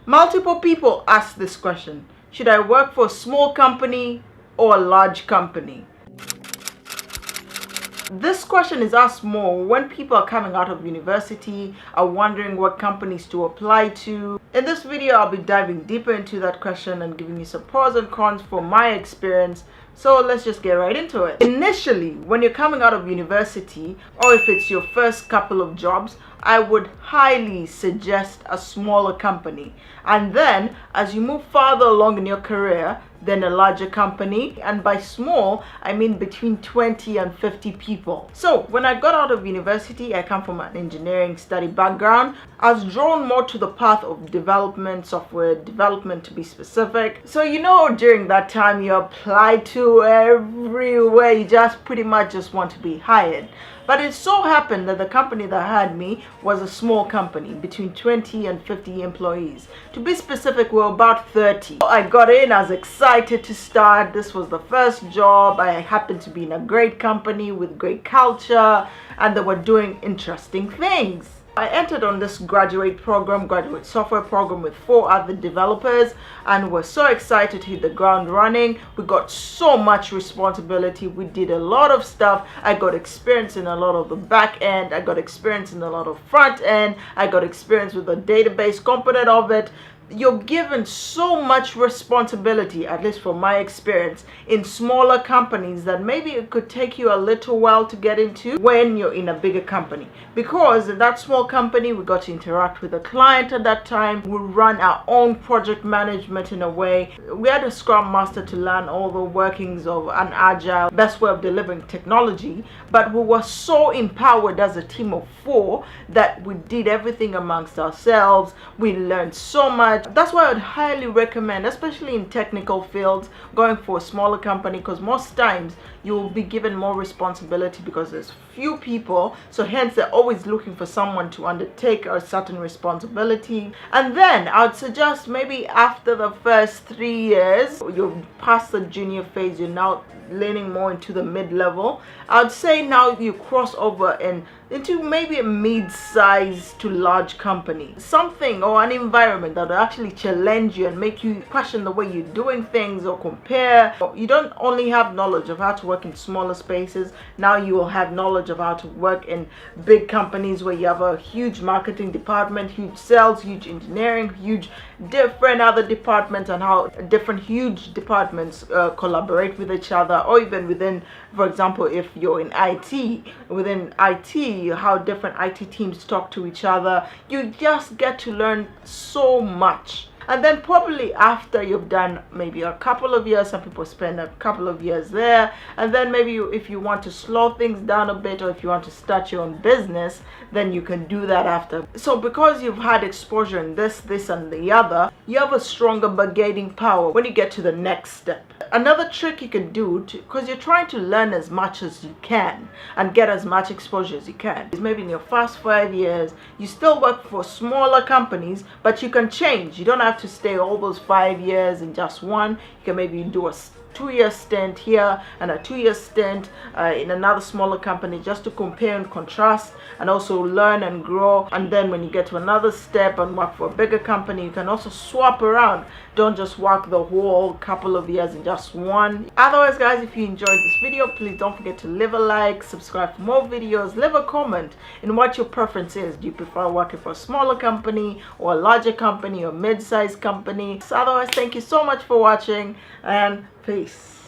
Multiple people ask this question: should I work for a small company or a large company? This question is asked more when people are coming out of university, are wondering what companies to apply to. In this video, I'll be diving deeper into that question and giving you some pros and cons from my experience. So let's just get right into it. Initially, when you're coming out of university, or if it's your first couple of jobs, I would highly suggest a smaller company. And then as you move farther along in your career, then a larger company. And by small, I mean between 20 and 50 people. So when I got out of university, I come from an engineering study background. I was drawn more to the path of development, software development to be specific. So during that time, you apply to everywhere. You just pretty much just want to be hired. But it so happened that the company that had me was a small company, between 20 and 50 employees. To be specific, we're about 30. I got in, I was excited to start. This was the first job. I happened to be in a great company with great culture, and they were doing interesting things. I entered on this graduate software program with 4 other developers, and we're so excited to hit the ground running. We got so much responsibility. We did a lot of stuff. I got experience in a lot of the back end. I got experience in a lot of front end. I got experience with the database component of it. You're given so much responsibility, at least from my experience, in smaller companies that maybe it could take you a little while to get into when you're in a bigger company. Because in that small company, we got to interact with the client at that time. We run our own project management in a way. We had a Scrum Master to learn all the workings of an agile, best way of delivering technology. But we were so empowered as a team of 4 that we did everything amongst ourselves. We learned so much. That's why I would highly recommend, especially in technical fields, going for a smaller company, because most times you will be given more responsibility because there's few people, so hence they're always looking for someone to undertake a certain responsibility. And then I would suggest maybe after the first 3 years, you're past the junior phase, you're now leaning more into the mid-level. I would say now you cross over and into maybe a mid-size to large company, something or an environment that will actually challenge you and make you question the way you're doing things or compare. You don't only have knowledge of how to work in smaller spaces, now you will have knowledge of how to work in big companies where you have a huge marketing department, huge sales, huge engineering, huge different other departments, and how different huge departments collaborate with each other, or even within, for example, if you're in IT, within IT, how different IT teams talk to each other. You just get to learn so much. And then probably after you've done maybe a couple of years, some people spend a couple of years there, and then maybe if you want to slow things down a bit, or if you want to start your own business, then you can do that after. So because you've had exposure in this and the other, you have a stronger bargaining power when you get to the next step. Another trick you can do, because you're trying to learn as much as you can and get as much exposure as you can, is maybe in your first 5 years, you still work for smaller companies, but you can change. You don't have to stay all those 5 years in just one. You can maybe do a 2-year stint here and a 2-year stint in another smaller company, just to compare and contrast and also learn and grow. And then when you get to another step and work for a bigger company, you can also swap around. Don't just work the whole couple of years in just one. Otherwise, guys, if you enjoyed this video, please don't forget to leave a like, subscribe for more videos, leave a comment in what your preference is. Do you prefer working for a smaller company or a larger company or mid-sized company? So otherwise, thank you so much for watching, and peace.